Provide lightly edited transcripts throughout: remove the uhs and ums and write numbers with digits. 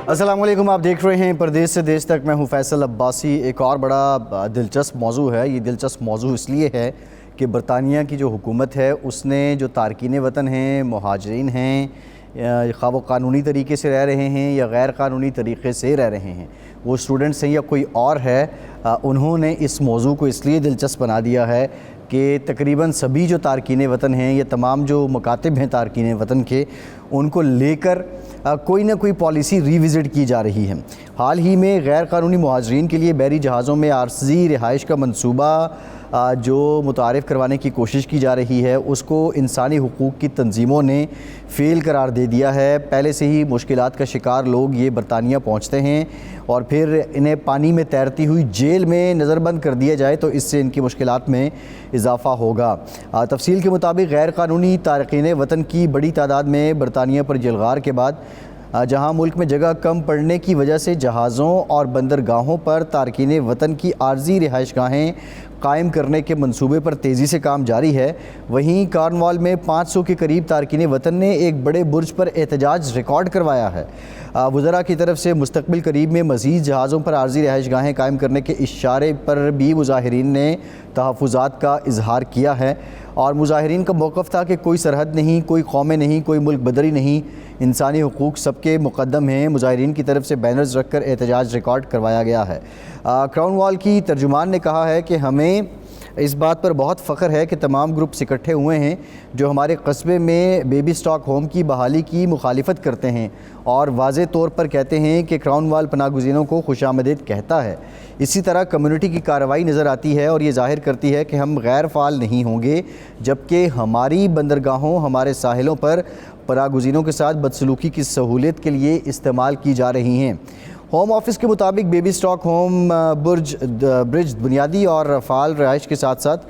السلام علیکم، آپ دیکھ رہے ہیں پردیس سے دیش تک، میں ہوں فیصل عباسی۔ ایک اور بڑا دلچسپ موضوع ہے۔ یہ دلچسپ موضوع اس لیے ہے کہ برطانیہ کی جو حکومت ہے اس نے جو تارکین وطن ہیں، مہاجرین ہیں، خواہ وہ قانونی طریقے سے رہ رہے ہیں یا غیر قانونی طریقے سے رہ رہے ہیں، وہ اسٹوڈنٹس ہیں یا کوئی اور ہے، انہوں نے اس موضوع کو اس لیے دلچسپ بنا دیا ہے کہ تقریباً سبھی جو تارکین وطن ہیں یا تمام جو مکاتب ہیں تارکین وطن کے، ان کو لے کر کوئی نہ کوئی پالیسی ری وزٹ کی جا رہی ہے۔ حال ہی میں غیر قانونی مہاجرین کے لیے بحری جہازوں میں عارضی رہائش کا منصوبہ جو متعارف کروانے کی کوشش کی جا رہی ہے، اس کو انسانی حقوق کی تنظیموں نے فیل قرار دے دیا ہے۔ پہلے سے ہی مشکلات کا شکار لوگ یہ برطانیہ پہنچتے ہیں اور پھر انہیں پانی میں تیرتی ہوئی جیل میں نظر بند کر دیا جائے تو اس سے ان کی مشکلات میں اضافہ ہوگا۔ تفصیل کے مطابق غیر قانونی تارکین وطن کی بڑی تعداد میں برطانیہ پر جلغار کے بعد جہاں ملک میں جگہ کم پڑنے کی وجہ سے جہازوں اور بندرگاہوں پر تارکین وطن کی عارضی رہائش گاہیں قائم کرنے کے منصوبے پر تیزی سے کام جاری ہے، وہیں کارنوال میں 500 کے قریب تارکین وطن نے ایک بڑے برج پر احتجاج ریکارڈ کروایا ہے۔ وزراء کی طرف سے مستقبل قریب میں مزید جہازوں پر عارضی رہائش گاہیں قائم کرنے کے اشارے پر بھی مظاہرین نے تحفظات کا اظہار کیا ہے، اور مظاہرین کا موقف تھا کہ کوئی سرحد نہیں، کوئی قومیں نہیں، کوئی ملک بدری نہیں، انسانی حقوق سب کے مقدم ہیں۔ مظاہرین کی طرف سے بینرز رکھ کر احتجاج ریکارڈ کروایا گیا ہے۔ کراؤن وال کی ترجمان نے کہا ہے کہ ہمیں اس بات پر بہت فخر ہے کہ تمام گروپس اکٹھے ہوئے ہیں جو ہمارے قصبے میں بیبی سٹاک ہوم کی بحالی کی مخالفت کرتے ہیں اور واضح طور پر کہتے ہیں کہ کراؤن وال پناہ گزینوں کو خوش آمدید کہتا ہے۔ اسی طرح کمیونٹی کی کارروائی نظر آتی ہے اور یہ ظاہر کرتی ہے کہ ہم غیر فعال نہیں ہوں گے، جبکہ ہماری بندرگاہوں ہمارے ساحلوں پر پناہ گزینوں کے ساتھ بدسلوکی کی سہولت کے لیے استعمال کی جا رہی ہیں۔ ہوم آفس کے مطابق بیبی سٹاک ہوم برج بنیادی اور فعال رہائش کے ساتھ ساتھ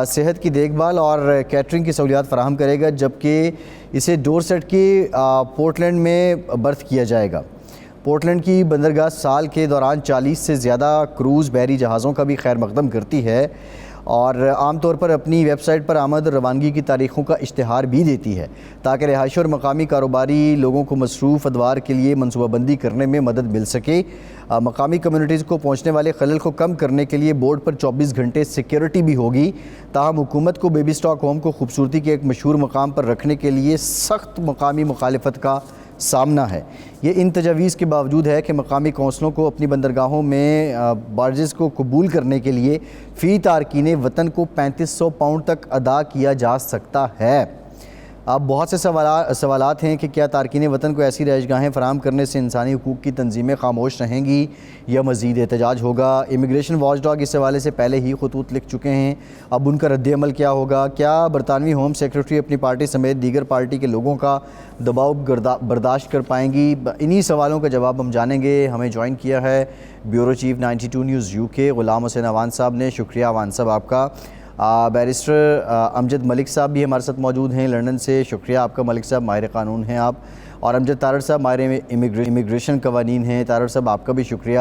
صحت کی دیکھ بھال اور کیٹرنگ کی سہولیات فراہم کرے گا، جبکہ اسے ڈورسیٹ کے پورٹلینڈ میں برتھ کیا جائے گا۔ پورٹلینڈ کی بندرگاہ سال کے دوران 40 سے زیادہ کروز بحری جہازوں کا بھی خیر مقدم کرتی ہے اور عام طور پر اپنی ویب سائٹ پر آمد اور روانگی کی تاریخوں کا اشتہار بھی دیتی ہے تاکہ رہائشی اور مقامی کاروباری لوگوں کو مصروف ادوار کے لیے منصوبہ بندی کرنے میں مدد مل سکے۔ مقامی کمیونٹیز کو پہنچنے والے خلل کو کم کرنے کے لیے بورڈ پر 24 گھنٹے سیکیورٹی بھی ہوگی، تاہم حکومت کو بیبی سٹاک ہوم کو خوبصورتی کے ایک مشہور مقام پر رکھنے کے لیے سخت مقامی مخالفت کا سامنا ہے۔ یہ ان تجاویز کے باوجود ہے کہ مقامی کونسلوں کو اپنی بندرگاہوں میں بارجز کو قبول کرنے کے لیے فی تارکین وطن کو 3500 پاؤنڈ تک ادا کیا جا سکتا ہے۔ اب بہت سے سوالات ہیں کہ کیا تارکین وطن کو ایسی رہائش گاہیں فراہم کرنے سے انسانی حقوق کی تنظیمیں خاموش رہیں گی یا مزید احتجاج ہوگا؟ امیگریشن واچ ڈاگ اس حوالے سے پہلے ہی خطوط لکھ چکے ہیں، اب ان کا رد عمل کیا ہوگا؟ کیا برطانوی ہوم سیکرٹری اپنی پارٹی سمیت دیگر پارٹی کے لوگوں کا دباؤ برداشت کر پائیں گی؟ انہی سوالوں کا جواب ہم جانیں گے۔ ہمیں جوائن کیا ہے bureau chief 92 news UK Ghulam حسین عوان صاحب نے۔ شکریہ عوان صاحب آپ کا۔ بیرسٹر امجد ملک صاحب بھی ہمارے ساتھ موجود ہیں لندن سے۔ شکریہ آپ کا ملک صاحب، ماہر قانون ہیں آپ۔ اور امجد تارڑ صاحب ماہر امیگریشن قوانین ہیں۔ تارڑ صاحب آپ کا بھی شکریہ۔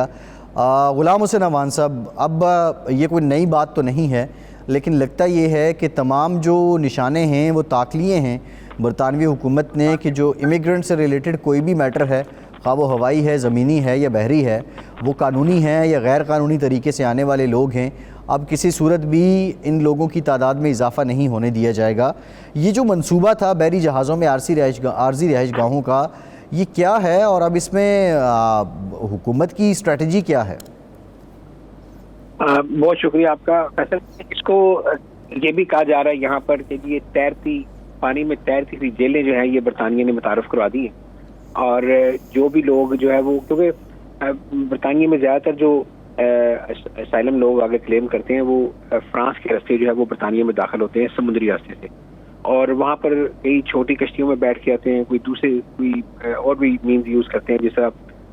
غلام حسین عوان صاحب، اب یہ کوئی نئی بات تو نہیں ہے، لیکن لگتا یہ ہے کہ تمام جو نشانے ہیں وہ تاکلیے ہیں برطانوی حکومت نے کہ جو امیگرنٹ سے ریلیٹڈ کوئی بھی میٹر ہے، خواہ وہ ہوائی ہے، زمینی ہے یا بحری ہے، وہ قانونی ہے یا غیر قانونی طریقے سے آنے والے لوگ ہیں، اب کسی صورت بھی ان لوگوں کی تعداد میں اضافہ نہیں ہونے دیا جائے گا۔ یہ جو منصوبہ تھا بحری جہازوں میں عارضی رہائش گاہوں کا، یہ کیا ہے اور اب اس میں حکومت کی اسٹریٹجی کیا ہے؟ بہت شکریہ آپ کا فیصل۔ اس کو یہ بھی کہا جا رہا ہے یہاں پر کہ یہ پانی میں تیرتی ہوئی جیلیں جو ہیں یہ برطانیہ نے متعارف کروا دی ہیں، اور جو بھی لوگ جو ہے وہ، کیونکہ برطانیہ میں زیادہ تر جو اسائلم لوگ آگے کلیم کرتے ہیں وہ فرانس کے راستے جو ہے وہ برطانیہ میں داخل ہوتے ہیں سمندری راستے سے، اور وہاں پر کئی چھوٹی کشتیوں میں بیٹھ کے آتے ہیں، کوئی اور بھی مینز یوز کرتے ہیں جس طرح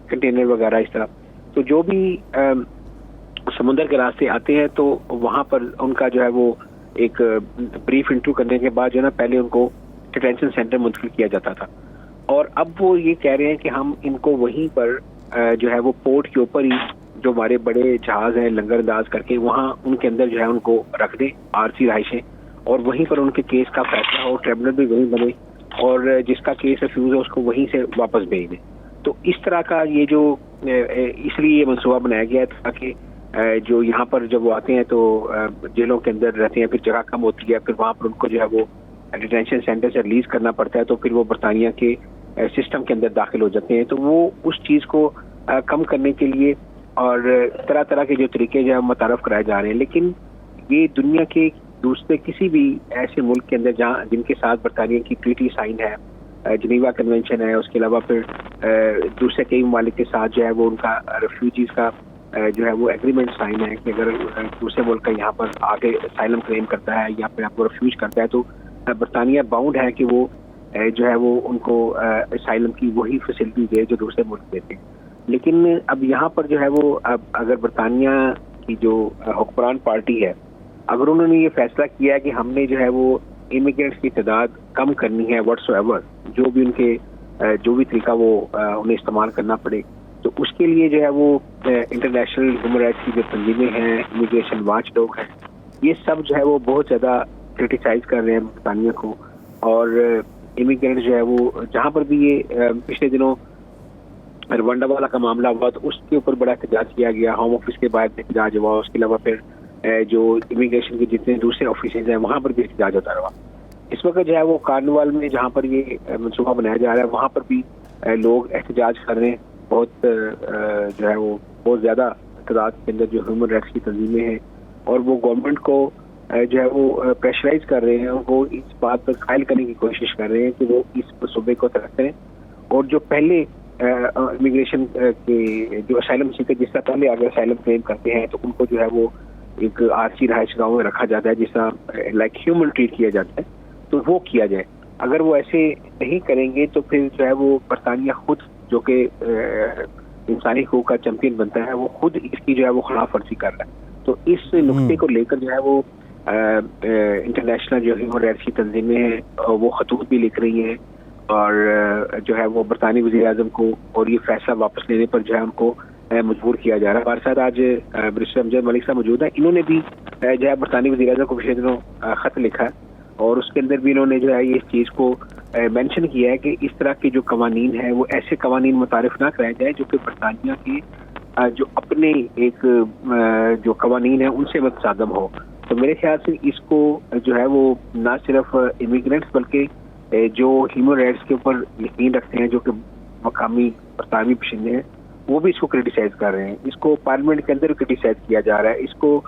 کنٹینر وغیرہ اس طرح۔ تو جو بھی سمندر کے راستے آتے ہیں تو وہاں پر ان کا جو ہے وہ ایک بریف انٹرویو کرنے کے بعد جو ہے نا پہلے ان کو ڈیٹینشن سینٹر منتقل کیا جاتا تھا، اور اب وہ یہ کہہ رہے ہیں کہ ہم ان کو وہیں پر جو ہے وہ پورٹ کے اوپر ہی جو ہمارے بڑے جہاز ہیں لنگر انداز کر کے وہاں ان کے اندر جو ہے ان کو رکھ دیں عارضی رہائشیں، اور وہیں پر ان کے کیس کا فیصلہ ہو، ٹریبونل بھی وہیں بنے، اور جس کا کیس ریفیوز ہے اس کو وہیں سے واپس بھیج دیں۔ تو اس طرح کا یہ جو اس لیے یہ منصوبہ بنایا گیا ہے تاکہ جو یہاں پر جب وہ آتے ہیں تو جیلوں کے اندر رہتے ہیں، پھر جگہ کم ہوتی ہے، پھر وہاں پر ان کو جو ہے وہ ڈیٹینشن سینٹر سے ریلیز کرنا پڑتا ہے، تو پھر وہ برطانیہ کے سسٹم کے اندر داخل ہو جاتے ہیں. تو وہ اس چیز کو کم کرنے کے لیے اور طرح طرح کے جو طریقے جو ہے متعارف کرائے جا رہے ہیں. لیکن یہ دنیا کے دوسرے کسی بھی ایسے ملک کے اندر جن کے ساتھ برطانیہ کی ٹریٹی سائن ہے، جنیوا کنونشن ہے، اس کے علاوہ پھر دوسرے کئی ممالک کے ساتھ جو ہے وہ ان کا ریفیوجیز کا جو ہے وہ ایگریمنٹ سائن ہے کہ اگر دوسرے ملک کا یہاں پر آگے اسائلم کلیم کرتا ہے یا پھر آپ کو ریفیوج کرتا ہے تو برطانیہ باؤنڈ ہے کہ وہ جو ہے وہ ان کو اسائلم کی وہی فیسلٹی دے جو دوسرے ملک دیتے ہیں. لیکن اب یہاں پر جو ہے وہ اب اگر برطانیہ کی جو حکمران پارٹی ہے، اگر انہوں نے یہ فیصلہ کیا ہے کہ ہم نے جو ہے وہ امیگرینٹس کی تعداد کم کرنی ہے واٹس ایور، جو بھی ان کے جو بھی طریقہ وہ انہیں استعمال کرنا پڑے، تو اس کے لیے جو ہے وہ انٹرنیشنل ہیومن رائٹس کی جو تنظیمیں ہیں، امیگریشن واچ ڈاگ ہیں، یہ سب جو ہے وہ بہت زیادہ کرٹیسائز کر رہے ہیں برطانیہ کو. اور امیگرینٹ جو ہے وہ جہاں پر بھی یہ پچھلے دنوں روانڈا والا کا معاملہ ہوا تو اس کے اوپر بڑا احتجاج کیا گیا، ہوم آفس کے باہر احتجاج ہوا، اس کے علاوہ پھر جو امیگریشن کے جتنے دوسرے آفیسز ہیں وہاں پر بھی احتجاج ہوتا رہا. اس وقت جو ہے وہ کارنوال میں جہاں پر یہ منصوبہ بنایا جا رہا ہے وہاں پر بھی لوگ احتجاج کر رہے ہیں. بہت جو ہے وہ بہت زیادہ تعداد کے اندر جو ہیومن رائٹس کی تنظیمیں ہیں، اور وہ گورنمنٹ کو جو ہے وہ پریشرائز کر رہے ہیں، ان کو اس بات پر قائل کرنے کی کوشش کر رہے ہیں کہ وہ اس منصوبے کو ترک کریں. اور جو پہلے امیگریشن کے جو اسائلم سیکر جس طرح پہلے اگر اسائلم کلیم کرتے ہیں تو ان کو جو ہے وہ ایک عارضی رہائش گاہوں میں رکھا جاتا ہے جس طرح لائک ہیومن ٹریٹ کیا جاتا ہے، تو وہ کیا جائے. اگر وہ ایسے نہیں کریں گے تو پھر جو ہے وہ برطانیہ خود جو کہ انسانی حقوق کا چیمپئن بنتا ہے وہ خود اس کی جو ہے وہ خلاف ورزی کر رہا ہے. تو اس نقطے کو لے کر جو ہے وہ انٹرنیشنل جو ہیومن رائٹس کی تنظیمیں ہیں وہ خطوط بھی لکھ رہی ہیں، اور جو ہے وہ برطانوی وزیر اعظم کو اور یہ فیصلہ واپس لینے پر جو ہے ان کو مجبور کیا جا رہا ہے. ہمارے ساتھ آج برسٹر امجد ملک صاحب موجود ہیں. انہوں نے بھی جو ہے برطانوی وزیر اعظم کو پچھلے دنوں خط لکھا ہے، اور اس کے اندر بھی انہوں نے جو ہے اس چیز کو مینشن کیا ہے کہ اس طرح کے جو قوانین ہیں وہ ایسے قوانین متعارف نہ کرائے جائیں جو کہ برطانیہ کے جو اپنے ایک جو قوانین ہیں ان سے متصادم ہو. تو میرے خیال سے اس کو جو ہے وہ نہ صرف امیگرینٹس بلکہ جو ہیومن رائٹس کے اوپر یقین رکھتے ہیں جو کہ مقامی برطانوی باشندے ہیں وہ بھی اس کو کرٹیسائز کر رہے ہیں. اس کو پارلیمنٹ کے اندر کرٹیسائز کیا جا رہا ہے، اس کو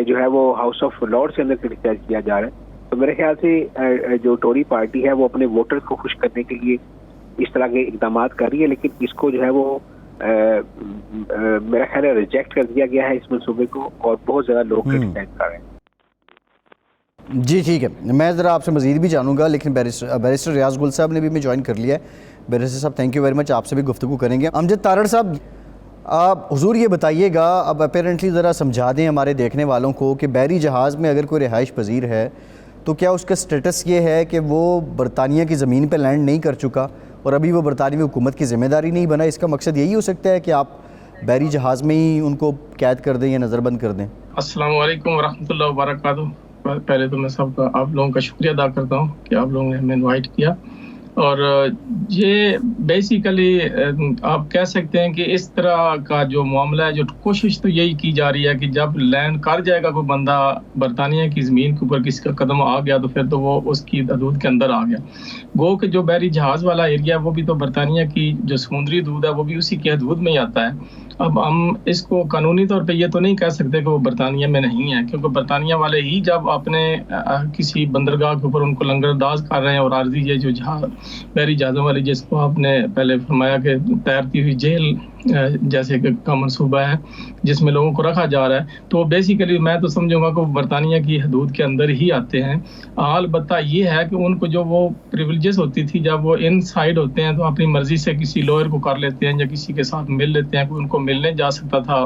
جو ہے وہ ہاؤس آف لارڈز کے اندر کرٹیسائز کیا جا رہا ہے. تو میرے خیال سے جو ٹوری پارٹی ہے وہ اپنے ووٹرز کو خوش کرنے کے لیے اس طرح کے اقدامات کر رہی ہے، لیکن اس کو جو ہے وہ میرا خیال ہے ریجیکٹ کر دیا گیا ہے اس منصوبے کو، اور بہت زیادہ لوگ کرٹیسائز کر رہے ہیں. جی ٹھیک ہے، میں ذرا آپ سے مزید بھی جانوں گا، لیکن بیرسٹر ریاض گل صاحب نے بھی میں جوائن کر لیا ہے. بیرسٹر صاحب تھینک یو ویری مچ، آپ سے بھی گفتگو کریں گے. امجد تارڑ صاحب، آپ حضور یہ بتائیے گا، اب اپیرنٹلی ذرا سمجھا دیں ہمارے دیکھنے والوں کو کہ بحری جہاز میں اگر کوئی رہائش پذیر ہے تو کیا اس کا سٹیٹس یہ ہے کہ وہ برطانیہ کی زمین پہ لینڈ نہیں کر چکا اور ابھی وہ برطانوی حکومت کی ذمہ داری نہیں بنا؟ اس کا مقصد یہی ہو سکتا ہے کہ آپ بحری جہاز میں ہی ان کو قید کر دیں یا نظر بند کر دیں؟ السلام علیکم ورحمۃ اللہ وبرکاتہ. پہلے تو میں سب کا آپ لوگوں کا شکریہ ادا کرتا ہوں کہ آپ لوگوں نے ہمیں انوائٹ کیا. اور یہ بیسیکلی آپ کہہ سکتے ہیں کہ اس طرح کا جو معاملہ ہے، جو کوشش تو یہی کی جا رہی ہے کہ جب لینڈ کر جائے گا کوئی بندہ برطانیہ کی زمین کے اوپر کسی کا قدم آ گیا تو پھر تو وہ اس کی حدود کے اندر آ گیا. گو کہ جو بحری جہاز والا ایریا ہے وہ بھی تو برطانیہ کی جو سمندری حدود ہے وہ بھی اسی کی حدود میں ہی آتا ہے. اب ہم اس کو قانونی طور پہ یہ تو نہیں کہہ سکتے کہ وہ برطانیہ میں نہیں ہے، کیونکہ برطانیہ والے ہی جب اپنے کسی بندرگاہ کے اوپر ان کو لنگر انداز کر رہے ہیں، اور عارضی یہ جو جہاز بحری جہازوں والی جس کو آپ نے پہلے فرمایا کہ تیرتی ہوئی جیل جیسے کہ کا منصوبہ ہے جس میں لوگوں کو رکھا جا رہا ہے، تو بیسیکلی میں تو سمجھوں گا کہ وہ برطانیہ کی حدود کے اندر ہی آتے ہیں. البتہ یہ ہے کہ ان کو جو وہ پریویلیجز ہوتی تھی جب وہ ان سائڈ ہوتے ہیں تو اپنی مرضی سے کسی لوئر کو کر لیتے ہیں یا کسی کے ساتھ مل لیتے ہیں. کوئی ان کو ملنے جا سکتا تھا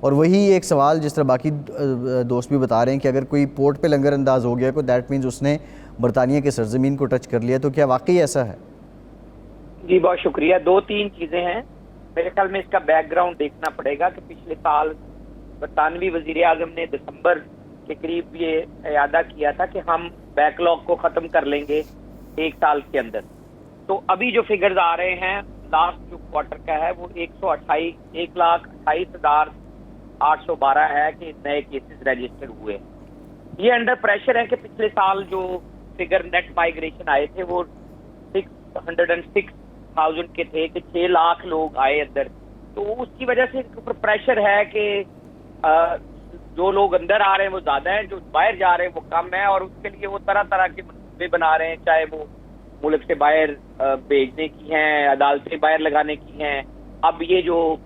اور وہی ایک سوال جس طرح باقی دوست بھی بتا رہے ہیں کہ اگر کوئی پورٹ پہ لنگر انداز ہو گیا دیٹ مینز اس نے برطانیہ کے سرزمین کو ٹچ کر لیا، تو کیا واقعی ایسا ہے؟ جی بہت شکریہ. 2-3 چیزیں ہیں. میرے خیال میں اس کا بیک گراؤنڈ دیکھنا پڑے گا کہ پچھلے سال برطانوی وزیر اعظم نے دسمبر کے قریب یہ اعادہ کیا تھا کہ ہم بیک لاگ کو ختم کر لیں گے 1 سال کے اندر. تو ابھی جو فگرز آ رہے ہیں لاسٹ جو کوارٹر کا ہے وہ 1,28,812 ہے کہ نئے کیسز رجسٹر ہوئے. یہ انڈر پریشر ہے کہ پچھلے سال جو فگر نیٹ مائگریشن آئے تھے وہ 606,000 کے تھے کہ 6 لاکھ لوگ آئے اندر. تو اس کی وجہ سے پریشر ہے کہ جو لوگ اندر آ رہے ہیں وہ زیادہ ہیں، جو باہر جا رہے ہیں وہ کم ہے، اور اس کے لیے وہ طرح طرح کے منصوبے بنا رہے ہیں، چاہے وہ ملک سے باہر بھیجنے کی ہیں، عدالتیں باہر لگانے کی ہیں. اب یہ جو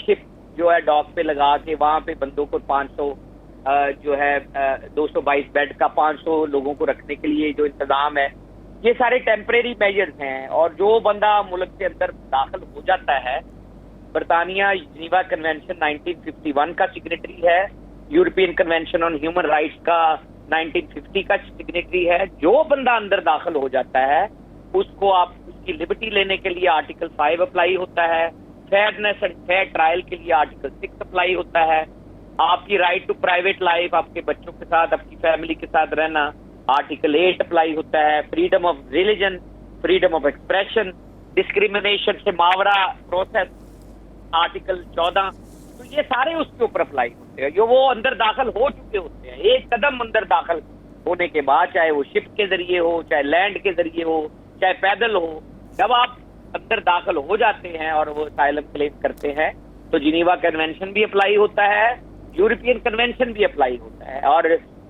شپ جو ہے ڈاک پہ لگا کے وہاں پہ بندوں کو 500 جو ہے 222 بیڈ کا 500 لوگوں کو رکھنے کے لیے جو انتظام ہے، یہ سارے ٹیمپریری میجرز ہیں. اور جو بندہ ملک کے اندر داخل ہو جاتا ہے، برطانیہ جنیوا کنونشن 1951 کا سگنیٹری ہے، European convention on human rights کا 1950 کا سگنیٹری ہے. جو بندہ اندر داخل ہو جاتا ہے اس کو آپ اس کی لبرٹی لینے کے لیے آرٹیکل 5 اپلائی ہوتا ہے، فیئرنیس اینڈ فیئر ٹرائل کے لیے آرٹیکل 6 اپلائی ہوتا ہے، آپ کی رائٹ ٹو پرائیویٹ لائف، آپ کے بچوں کے ساتھ، آپ کی فیملی کے ساتھ رہنا، آرٹیکل 8 اپلائی ہوتا ہے، freedom of religion, freedom of expression, discrimination سے ماورا پروسیس آرٹیکل 14. تو یہ سارے اس کے اوپر اپلائی ہوتے ہیں جو وہ اندر داخل ہو چکے ہوتے ہیں. ایک قدم اندر داخل ہونے کے بعد، چاہے وہ شپ کے ذریعے ہو، چاہے لینڈ کے ذریعے ہو، چاہے پیدل ہو، جب آپ اندر داخل ہو جاتے ہیں اور وہ اسائلم کلیم کرتے ہیں تو جنیوا کنونشن بھی اپلائی ہوتا ہے، یورپین کنونشن بھی اپلائی ہوتا ہے. اور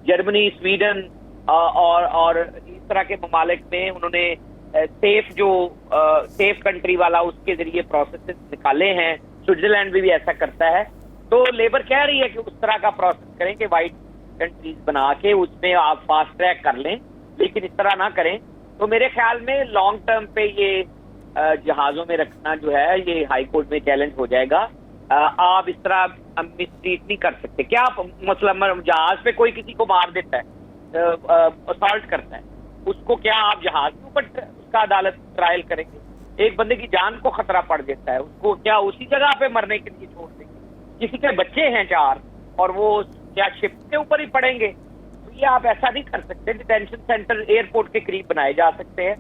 جرمنی، سویڈن اور اس طرح کے ممالک میں انہوں نے سیف کنٹری والا اس کے ذریعے پروسیسز نکالے ہیں. سوئٹزرلینڈ بھی ایسا کرتا ہے. تو لیبر کہہ رہی ہے کہ اس طرح کا پروسیس کریں کہ وائٹ کنٹریز بنا کے اس میں آپ فاسٹ ٹریک کر لیں، لیکن اس طرح نہ کریں. تو میرے خیال میں لانگ ٹرم پہ یہ جہازوں میں رکھنا جو ہے یہ ہائی کورٹ میں چیلنج ہو جائے گا. آپ اس طرح مسٹریٹ نہیں کر سکتے. کیا مثلا جہاز پہ کوئی کسی کو مار دیتا ہے، اسالٹ کرتا ہے، اس کو کیا آپ جہاز کے اوپر اس کا عدالت ٹرائل کریں گے؟ ایک بندے کی جان کو خطرہ پڑ دیتا ہے، اس کو کیا اسی جگہ پہ مرنے کے لیے چھوڑ دیں گے؟ کسی کے بچے ہیں 4 اور وہ کیا شپ کے اوپر ہی پڑیں گے؟ تو یہ آپ ایسا نہیں کر سکتے. ڈیٹینشن سینٹر ایئرپورٹ کے قریب بنائے جا سکتے ہیں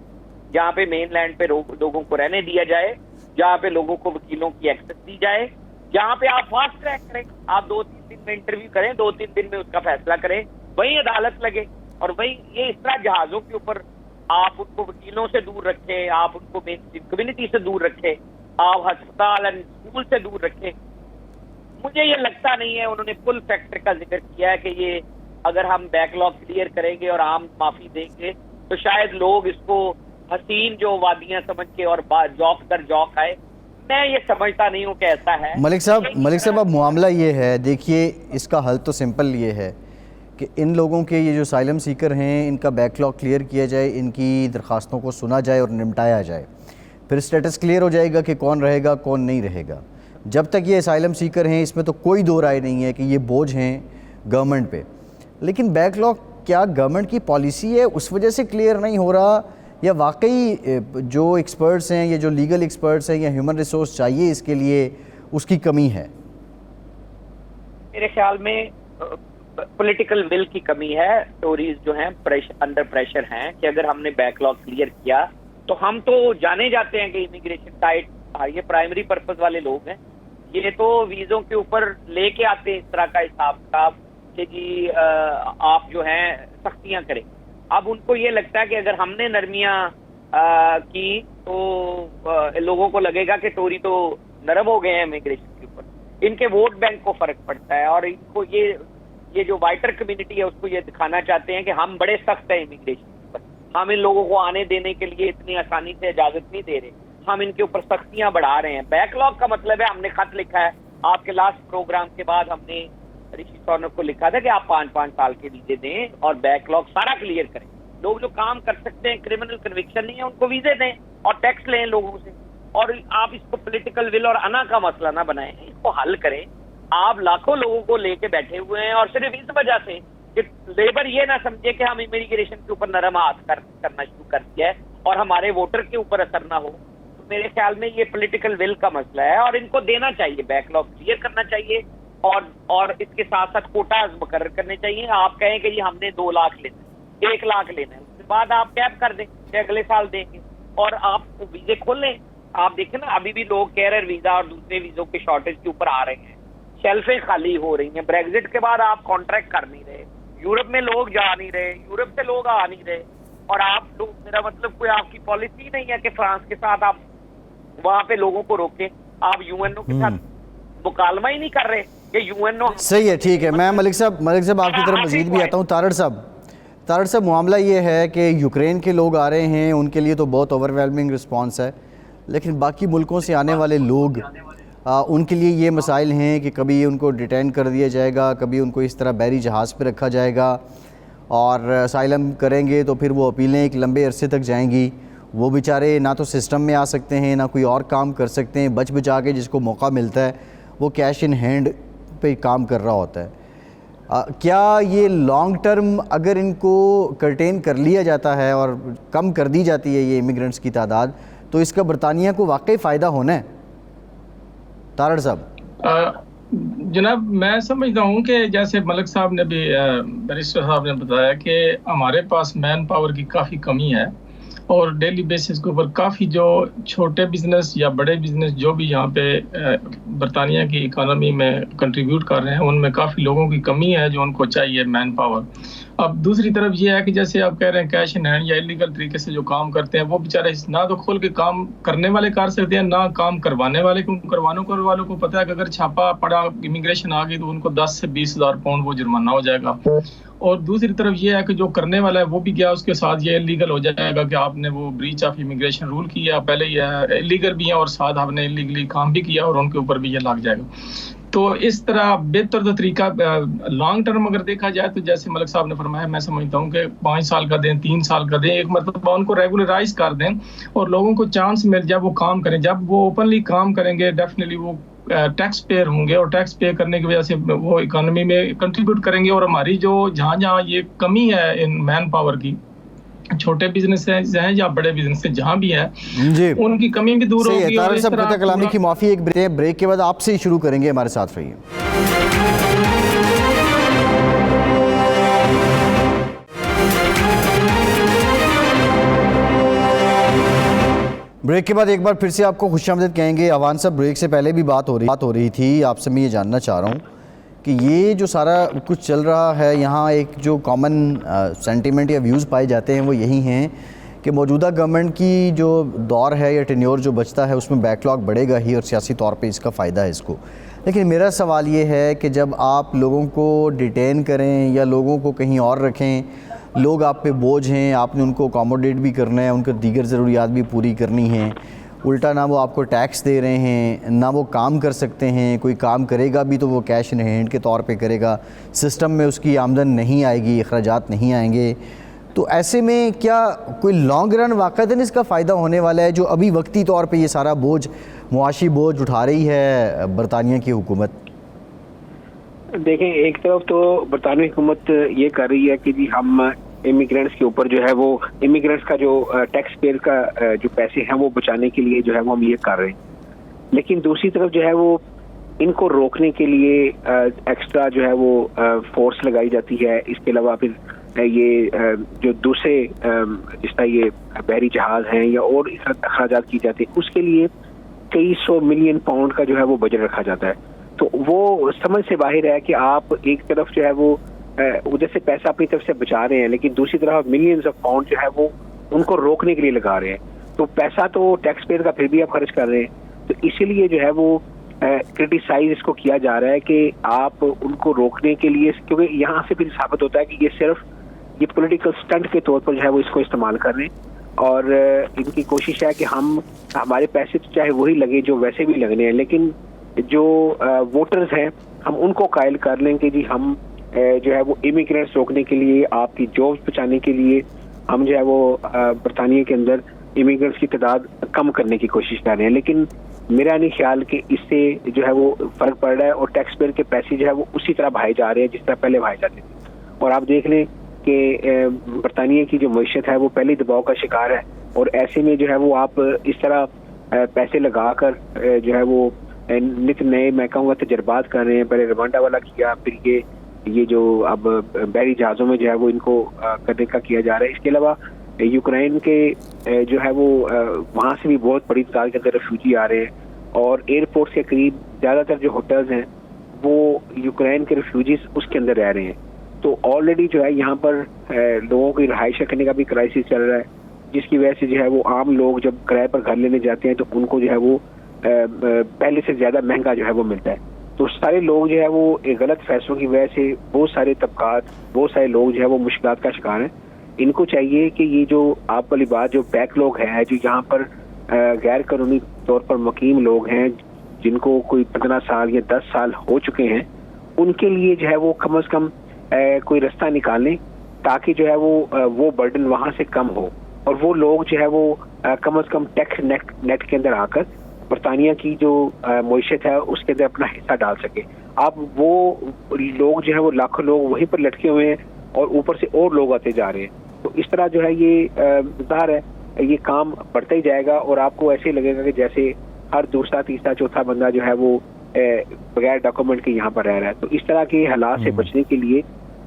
جہاں پہ مین لینڈ پہ لوگوں کو رہنے دیا جائے، جہاں پہ لوگوں کو وکیلوں کی ایکسس دی جائے، جہاں پہ آپ فاسٹ ٹریک کریں. آپ 2-3 دن میں انٹرویو کریں، 2-3 دن میں اس کا فیصلہ کریں، وہیں عدالت لگے. اور وہیں یہ اس طرح جہازوں کے اوپر آپ ان کو وکیلوں سے دور رکھیں، آپ ان کو مین اسٹریم کمیونٹی سے دور رکھیں، آپ ہسپتال اینڈ اسکول سے دور رکھیں. مجھے یہ لگتا نہیں ہے. انہوں نے پل فیکٹر کا ذکر کیا ہے کہ یہ اگر ہم بیک لاگ کلیئر کریں گے اور عام معافی دیں گے تو شاید لوگ اس کو حسین جو وادیاں سمجھ کے اور جوک در جوک آئے. میں یہ سمجھتا نہیں ہوں کہ ایسا ہے. ملک صاحب اب معاملہ یہ ہے، دیکھیے اس کا حل تو سمپل یہ ہے کہ ان لوگوں کے یہ جو اسائلم سیکر ہیں ان کا بیک لاگ کلیئر کیا جائے، ان کی درخواستوں کو سنا جائے اور نمٹایا جائے. پھر اسٹیٹس کلیئر ہو جائے گا کہ کون رہے گا کون نہیں رہے گا. جب تک یہ اسائلم سیکر ہیں اس میں تو کوئی دو رائے نہیں ہے کہ یہ بوجھ ہیں گورنمنٹ پہ. لیکن بیک لاگ کیا گورنمنٹ کی پالیسی ہے اس وجہ سے کلیئر نہیں ہو رہا، یا واقعی جو ایکسپرٹس ہیں یا جو لیگل ایکسپرٹس ہیں یا ہیومن ریسورس چاہیے اس کے لیے اس کی کمی ہے؟ میرے خیال میں پولیٹیکل ول کی کمی ہے. ٹوریز جو ہیں انڈر پریشر ہیں کہ اگر ہم نے بیک لاگ کلیئر کیا تو ہم تو جانے جاتے ہیں کہ امیگریشن ٹائٹ، یہ پرائمری پرپز والے لوگ ہیں، یہ تو ویزوں کے اوپر لے کے آتے ہیں اس طرح کا حساب کتاب کہ جی آپ جو ہیں سختیاں کریں. اب ان کو یہ لگتا ہے کہ اگر ہم نے نرمیاں کی تو لوگوں کو لگے گا کہ ٹوری تو نرم ہو گئے ہیں امیگریشن کے اوپر. ان کے ووٹ بینک کو فرق پڑتا ہے اور ان کو یہ جو وائٹر کمیونٹی ہے اس کو یہ دکھانا چاہتے ہیں کہ ہم بڑے سخت ہیں امیگریشن کے اوپر، ہم ان لوگوں کو آنے دینے کے لیے اتنی آسانی سے اجازت نہیں دے رہے، ہم ان کے اوپر سختیاں بڑھا رہے ہیں. بیک لاگ کا مطلب ہے ہم نے خط لکھا ہے آپ کے لاسٹ پروگرام کے بعد، ہم نے رشی سونک کو لکھا تھا کہ آپ 5-5 سال کے ویزے دیں اور بیک لاگ سارا کلیئر کریں. لوگ جو کام کر سکتے ہیں، کرمنل کنوکشن نہیں ہے، ان کو ویزے دیں اور ٹیکس لیں لوگوں سے. اور آپ اس کو پولیٹیکل ول اور انا کا مسئلہ نہ بنائیں، اس کو حل کریں. آپ لاکھوں لوگوں کو لے کے بیٹھے ہوئے ہیں اور صرف اس وجہ سے کہ لیبر یہ نہ سمجھے کہ ہم امیگریشن کے اوپر نرم ہاتھ کرنا شروع کر دیا ہے اور ہمارے ووٹر کے اوپر اثر نہ ہو. تو میرے خیال میں یہ پولیٹیکل ول کا مسئلہ ہے اور ان کو دینا چاہیے, بیک لاگ کلیئر کرنا چاہیے اور اس کے ساتھ ساتھ کوٹاز مقرر کرنے چاہیے. آپ کہیں کہ جی ہم نے 2 لاکھ لینا ہے, 1 لاکھ لینا ہے, اس کے بعد آپ کیپ کر دیں کہ اگلے سال دیں گے اور آپ ویزے کھول لیں. آپ دیکھیں نا ابھی بھی لوگ کیریئر ویزا اور دوسرے ویزوں کے شارٹیج کے اوپر آ رہے ہیں, شیلفیں خالی ہو رہی ہیں. بریگزٹ کے بعد آپ کانٹریکٹ کر نہیں رہے, یورپ میں لوگ جا نہیں رہے, یورپ سے لوگ آ نہیں رہے, اور آپ لوگ, میرا مطلب کوئی آپ کی پالیسی نہیں ہے کہ فرانس کے ساتھ آپ وہاں پہ لوگوں کو روکیں. آپ یو این او کے ساتھ مکالمہ ہی نہیں کر رہے کہ یو این او. صحیح ہے, ٹھیک ہے. میں ملک صاحب آپ کی طرف مزید بھی آتا ہوں. تارڑ صاحب معاملہ یہ ہے کہ یوکرین کے لوگ آ رہے ہیں, ان کے لیے تو بہت اوور ویلمنگ رسپانس ہے, لیکن باقی ملکوں سے آنے والے لوگ ان کے لیے یہ مسائل ہیں کہ کبھی ان کو ڈیٹین کر دیا جائے گا, کبھی ان کو اس طرح بحری جہاز پہ رکھا جائے گا, اور اسائلم کریں گے تو پھر وہ اپیلیں ایک لمبے عرصے تک جائیں گی. وہ بیچارے نہ تو سسٹم میں آ سکتے ہیں, نہ کوئی اور کام کر سکتے ہیں. بچ بچا کے جس کو موقع ملتا ہے وہ کیش ان ہینڈ پہ کام کر رہا ہوتا ہے. کیا یہ لانگ ٹرم اگر ان کو کرٹین کر لیا جاتا ہے اور کم کر دی جاتی ہے یہ امیگرنٹس کی تعداد, تو اس کا برطانیہ کو واقعی فائدہ ہونا ہے؟ تارڑ صاحب جناب, میں سمجھتا ہوں کہ جیسے ملک صاحب نے بھی, بیرسٹر صاحب نے بتایا کہ ہمارے پاس مین پاور کی کافی کمی ہے, اور ڈیلی بیسس کے اوپر کافی جو چھوٹے بزنس یا بڑے بزنس جو بھی یہاں پہ برطانیہ کی اکانومی میں کنٹریبیوٹ کر رہے ہیں, ان میں کافی لوگوں کی کمی ہے جو ان کو چاہیے مین پاور. اب دوسری طرف یہ ہے کہ جیسے آپ کہہ رہے ہیں کیش ان ہینڈ یا انلیگل طریقے سے جو کام کرتے ہیں, وہ بیچارے نہ تو کھول کے کام کرنے والے کر سکتے ہیں, نہ کام کروانے والے کو. والوں کو پتہ ہے کہ اگر چھاپا پڑا امیگریشن آ گئی تو ان کو 10 سے 20 ہزار پاؤنڈ وہ جرمانہ ہو جائے گا. اور دوسری طرف یہ ہے کہ جو کرنے والا ہے وہ بھی کیا, اس کے ساتھ یہ انلیگل ہو جائے گا کہ آپ نے وہ بریچ آف امیگریشن رول کیا, پہلے یہ انلیگل بھی ہیں اور ساتھ آپ نے انلیگلی کام بھی کیا, اور ان کے اوپر بھی یہ لگ جائے گا. تو اس طرح بہتر طریقہ لانگ ٹرم اگر دیکھا جائے تو جیسے ملک صاحب نے فرمایا, میں سمجھتا ہوں کہ 5 سال کا دیں, 3 سال کا دیں, ایک مرتبہ ان کو ریگولرائز کر دیں اور لوگوں کو چانس مل جائے وہ کام کریں. جب وہ اوپنلی کام کریں گے ڈیفینیٹلی وہ ٹیکس پیئر ہوں گے, اور ٹیکس پے کرنے کی وجہ سے وہ اکانومی میں کنٹریبیوٹ کریں گے. اور ہماری جو جہاں یہ کمی ہے ان مین پاور کی, چھوٹے بزنس ہیں یا بڑے بزنس ہیں, جہاں بھی ہے جی ان کی کمی بھی دور ہوگی. طارق صاحب قطع کلامی کی معافی, ایک بریک کے بعد آپ سے ہی شروع کریں گے, ہمارے ساتھ رہیے. بریک کے بعد ایک بار پھر سے آپ کو خوش آمدید کہیں گے. اوان صاحب, بریک سے پہلے بھی بات ہو رہی تھی, آپ سے میں یہ جاننا چاہ رہا ہوں کہ یہ جو سارا کچھ چل رہا ہے یہاں, ایک جو کامن سینٹیمنٹ یا ویوز پائے جاتے ہیں وہ یہی ہیں کہ موجودہ گورنمنٹ کی جو دور ہے یا ٹینیور جو بچتا ہے اس میں بیک لاگ بڑھے گا ہی, اور سیاسی طور پہ اس کا فائدہ ہے اس کو. لیکن میرا سوال یہ ہے کہ جب آپ لوگوں کو ڈیٹین کریں یا لوگوں کو کہیں اور رکھیں, لوگ آپ پہ بوجھ ہیں, آپ نے ان کو اکاموڈیٹ بھی کرنا ہے, ان کو دیگر ضروریات بھی پوری کرنی ہیں, الٹا نہ وہ آپ کو ٹیکس دے رہے ہیں, نہ وہ کام کر سکتے ہیں, کوئی کام کرے گا بھی تو وہ کیش ان ہینڈ کے طور پہ کرے گا, سسٹم میں اس کی آمدن نہیں آئے گی, اخراجات نہیں آئیں گے. تو ایسے میں کیا کوئی لانگ رن واقعتاً اس کا فائدہ ہونے والا ہے, جو ابھی وقتی طور پہ یہ سارا بوجھ, معاشی بوجھ اٹھا رہی ہے برطانیہ کی حکومت؟ دیکھیں, ایک طرف تو برطانوی حکومت یہ کر رہی ہے کہ جی ہم امیگرینٹس کے اوپر جو ہے وہ امیگرینٹس کا جو ٹیکس پیئر کا جو پیسے ہیں وہ بچانے کے لیے جو ہے وہ ہم یہ کر رہے ہیں. لیکن دوسری طرف جو ہے وہ ان کو روکنے کے لیے ایکسٹرا جو ہے وہ فورس لگائی جاتی ہے. اس کے علاوہ پھر یہ جو دوسرے جس طرح یہ بحری جہاز ہیں یا اور اخراجات کی جاتے ہیں, اس کے لیے کئی 100 ملین پاؤنڈ کا جو ہے وہ بجٹ رکھا جاتا ہے. تو وہ سمجھ سے باہر ہے کہ آپ ایک طرف جو ہے وہ ادھر سے پیسہ اپنی طرف سے بچا رہے ہیں, لیکن دوسری طرف ملینز آف پاؤنڈ جو ہے وہ ان کو روکنے کے لیے لگا رہے ہیں. تو پیسہ تو ٹیکس پیئر کا پھر بھی آپ خرچ کر رہے ہیں. تو اسی لیے جو ہے وہ کرٹیسائز اس کو کیا جا رہا ہے کہ آپ ان کو روکنے کے لیے, کیونکہ یہاں سے پھر ثابت ہوتا ہے کہ یہ صرف یہ پولیٹیکل سٹنٹ کے طور پر جو ہے وہ اس کو استعمال کر رہے ہیں, اور ان کی کوشش ہے کہ ہمارے پیسے تو چاہے وہی لگے جو ویسے بھی لگنے ہیں, لیکن جو ووٹرز ہیں ہم ان کو قائل کر لیں کہ جی ہم جو ہے وہ امیگرینٹس روکنے کے لیے, آپ کی جابس بچانے کے لیے ہم جو ہے وہ برطانیہ کے اندر امیگرینٹس کی تعداد کم کرنے کی کوشش کر رہے ہیں. لیکن میرا نہیں خیال کہ اس سے جو ہے وہ فرق پڑ رہا ہے، اور ٹیکس پیئر کے پیسے جو ہے وہ اسی طرح بہائے جا رہے ہیں جس طرح پہلے بہائے جاتے تھے. اور آپ دیکھ لیں کہ برطانیہ کی جو معیشت ہے وہ پہلے دباؤ کا شکار ہے، اور ایسے میں جو ہے وہ آپ اس طرح پیسے لگا کر جو ہے وہ نت نئے میں کہوں گا تجربات کر رہے ہیں. پہلے روانڈا والا کیا، پھر یہ جو اب بحری جہازوں میں جو ہے وہ ان کو کرنے کا کیا جا رہا ہے. اس کے علاوہ یوکرائن کے جو ہے وہ وہاں سے بھی بہت بڑی تعداد کے اندر ریفیوجی آ رہے ہیں، اور ایئرپورٹ کے قریب زیادہ تر جو ہوٹلز ہیں وہ یوکرائن کے ریفیوجیز اس کے اندر رہ رہے ہیں. تو آلریڈی جو ہے یہاں پر لوگوں کی رہائش رکھنے کا بھی کرائسس چل رہا ہے، جس کی وجہ سے جو ہے وہ عام لوگ جب کرائے پر گھر لینے جاتے ہیں تو ان کو جو ہے وہ پہلے سے زیادہ مہنگا جو ہے وہ ملتا ہے. تو سارے لوگ جو ہے وہ ایک غلط فیصلوں کی وجہ سے بہت سارے طبقات، بہت سارے لوگ جو ہے وہ مشکلات کا شکار ہیں. ان کو چاہیے کہ یہ جو آپ والی بات جو بیک لوگ ہیں جو یہاں پر غیر قانونی طور پر مقیم لوگ ہیں جن کو کوئی 15 سال یا 10 سال ہو چکے ہیں، ان کے لیے جو ہے وہ کم از کم کوئی رستہ نکالیں تاکہ جو ہے وہ برڈن وہاں سے کم ہو، اور وہ لوگ جو ہے وہ کم از کم ٹیکس نیٹ کے اندر آ کر برطانیہ کی جو معیشت ہے اس کے اندر اپنا حصہ ڈال سکے. اب وہ لوگ جو ہے وہ لاکھوں لوگ وہیں پر لٹکے ہوئے ہیں اور اوپر سے اور لوگ آتے جا رہے ہیں. تو اس طرح جو ہے یہ ظاہر ہے یہ کام بڑھتا ہی جائے گا، اور آپ کو ایسے ہی لگے گا کہ جیسے ہر دوسرا تیسرا چوتھا بندہ جو ہے وہ بغیر ڈاکومنٹ کے یہاں پر رہ رہا ہے. تو اس طرح کے حالات سے بچنے کے لیے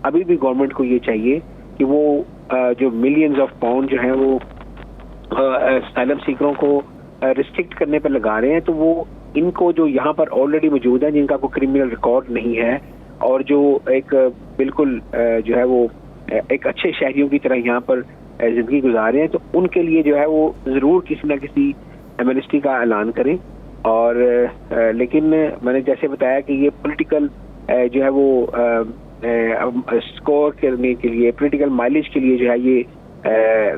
ابھی بھی گورنمنٹ کو یہ چاہیے کہ وہ جو ملینز آف پاؤنڈ جو ہیں وہ اسائلم سیکروں کو ریسٹرکٹ کرنے پر لگا رہے ہیں، تو وہ ان کو جو یہاں پر آلریڈی موجود ہیں جن کا کوئی کرمنل ریکارڈ نہیں ہے اور جو ایک بالکل جو ہے وہ ایک اچھے شہریوں کی طرح یہاں پر زندگی گزار رہے ہیں، تو ان کے لیے جو ہے وہ ضرور کسی نہ کسی ایمنسٹی کا اعلان کریں. اور لیکن میں نے جیسے بتایا کہ یہ پولیٹیکل جو ہے وہ اسکور کرنے کے لیے، پولیٹیکل مائلیج کے لیے جو ہے یہ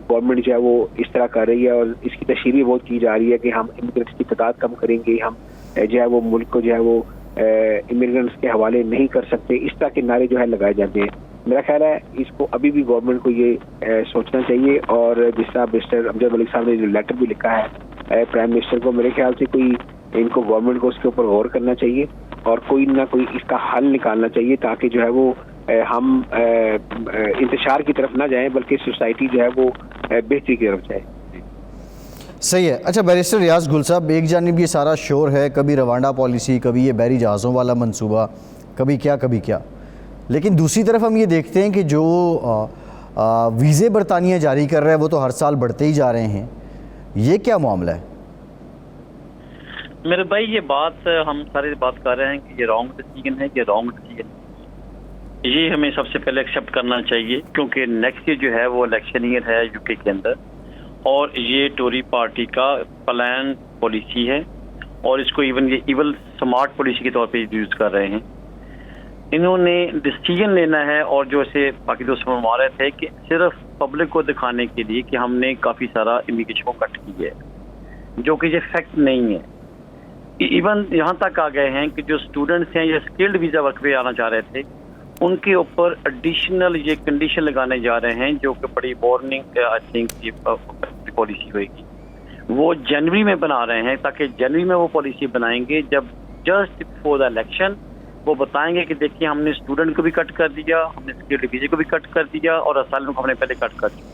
گورنمنٹ جو ہے وہ اس طرح کر رہی ہے، اور اس کی تشہیر بھی بہت کی جا رہی ہے کہ ہم امیگرینٹس کی تعداد کم کریں گے، ہم جو ہے وہ ملک کو جو ہے وہ امیگرینٹس کے حوالے نہیں کر سکتے. اس طرح کے نعرے جو ہے لگائے جاتے ہیں. میرا خیال ہے اس کو ابھی بھی گورنمنٹ کو یہ سوچنا چاہیے، اور جس طرح مسٹر امجد ملک صاحب نے جو لیٹر بھی لکھا ہے پرائم منسٹر کو، میرے خیال سے کوئی ان کو گورنمنٹ کو اس کے اوپر غور کرنا چاہیے اور کوئی نہ کوئی اس کا حل نکالنا چاہیے تاکہ جو ہے وہ ہم انتشار کی طرف نہ جائیں بلکہ سوسائٹی جو ہے وہ بہتری کی طرف جائے. صحیح ہے. اچھا بیرسٹر ریاض گل صاحب، ایک جانب یہ سارا شور ہے، کبھی روانڈا پالیسی، کبھی یہ بحری جہازوں والا منصوبہ، کبھی کیا، لیکن دوسری طرف ہم یہ دیکھتے ہیں کہ جو ویزے برطانیہ جاری کر رہا ہے وہ تو ہر سال بڑھتے ہی جا رہے ہیں. یہ کیا معاملہ ہے؟ میرے بھائی یہ بات ہم سارے بات کر رہے ہیں کہ یہ رانگ ڈیسیژن ہے، یہ رانگ ڈیسیژن، یہ ہمیں سب سے پہلے ایکسیپٹ کرنا چاہیے، کیونکہ نیکسٹ ایئر جو ہے وہ الیکشن ایئر ہے یو کے اندر، اور یہ ٹوری پارٹی کا پلان پالیسی ہے، اور اس کو ایون یہ ایول سمارٹ پالیسی کے طور پہ یوز کر رہے ہیں. انہوں نے ڈیسیژن لینا ہے، اور جو اسے باقی دوست فرما رہے تھے کہ صرف پبلک کو دکھانے کے لیے کہ ہم نے کافی سارا امیگریشن کو کٹ کی ہے، جو کہ یہ فیکٹ نہیں ہے. ایون یہاں تک آ گئے ہیں کہ جو اسٹوڈنٹس ہیں یا اسکلڈ ویزا ورک پہ آنا چاہ رہے تھے ان کے اوپر ایڈیشنل یہ کنڈیشن لگانے جا رہے ہیں، جو کہ بڑی وارننگ آئی تھنک یہ پالیسی ہوئے گی. وہ جنوری میں بنا رہے ہیں تاکہ جنوری میں وہ پالیسی بنائیں گے جب جسٹ بفور دا الیکشن وہ بتائیں گے کہ دیکھیے ہم نے اسٹوڈنٹ کو بھی کٹ کر دیا، ہم نے اسکلڈ ویزے کو بھی کٹ کر دیا، اور اسائلم کو ہم نے پہلے کٹ کر دیا.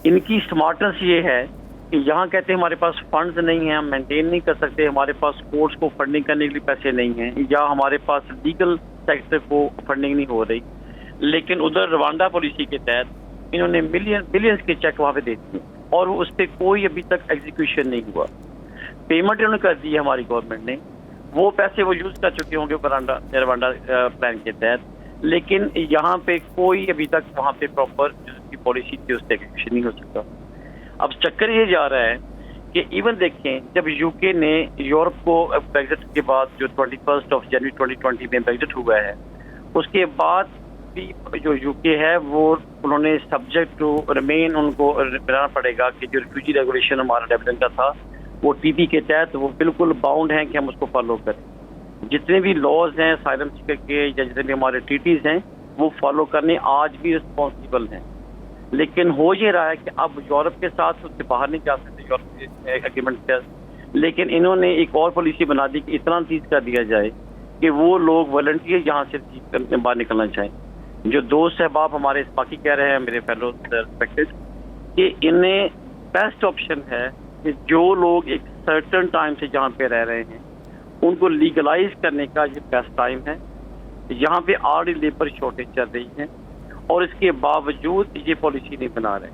ان کی اسمارٹنس یہ ہے کہ یہاں کہتے ہیں ہمارے پاس فنڈز نہیں ہیں، ہم مینٹین نہیں کر سکتے، ہمارے پاس کورٹس کو فنڈنگ کرنے کے لیے پیسے نہیں ہیں، یا ہمارے پاس لیگل سیکٹر کو فنڈنگ نہیں ہو رہی. لیکن ادھر روانڈا پالیسی کے تحت انہوں نے بلینز کے چیک وہاں پہ دے دیے، اور اس پہ کوئی ابھی تک ایگزیکیوشن نہیں ہوا. پیمنٹ انہوں نے کر دی ہے ہماری گورنمنٹ نے، وہ پیسے وہ یوز کر چکے ہوں گے روانڈا پلان کے تحت، لیکن یہاں پہ کوئی ابھی تک وہاں پہ پراپر جو کی پالیسی تھی اس پہ ایگزیکیوشن نہیں ہو سکتا. اب چکر یہ جا رہا ہے کہ ایون دیکھیں جب یو کے نے یورپ کو بریگزٹ کے بعد جو 21 جنوری 2020 میں بریگزٹ ہوا ہے، اس کے بعد بھی جو یو کے ہے وہ انہوں نے سبجیکٹ ٹو ریمین ان کو بنانا پڑے گا کہ جو ریفیوجی ریگولیشن ہمارا ڈیولپمنٹ کا تھا وہ ٹی پی کے تحت وہ بالکل باؤنڈ ہیں کہ ہم اس کو فالو کریں. جتنے بھی لاز ہیں اسائلم سیکر کے یا جتنے بھی ہمارے ٹریٹیز ہیں وہ فالو کرنے آج بھی رسپانسیبل ہیں. لیکن ہو یہ رہا ہے کہ اب یورپ کے ساتھ اس سے باہر نہیں جا سکتے یورپ کے ایگریمنٹ سے، لیکن انہوں نے ایک اور پالیسی بنا دی کہ اتنا چیز کر دیا جائے کہ وہ لوگ والنٹیئر یہاں سے باہر نکلنا چاہیں. جو دوست احباب ہمارے اسپاکی کہہ رہے ہیں, میرے فیلو ریسپیکٹڈ, کہ انہیں بیسٹ آپشن ہے کہ جو لوگ ایک سرٹن ٹائم سے جہاں پہ رہ رہے ہیں ان کو لیگلائز کرنے کا یہ بیسٹ ٹائم ہے. یہاں پہ آلریڈی لیبر شارٹیج چل رہی ہے اور اس کے باوجود یہ پالیسی نہیں بنا رہے.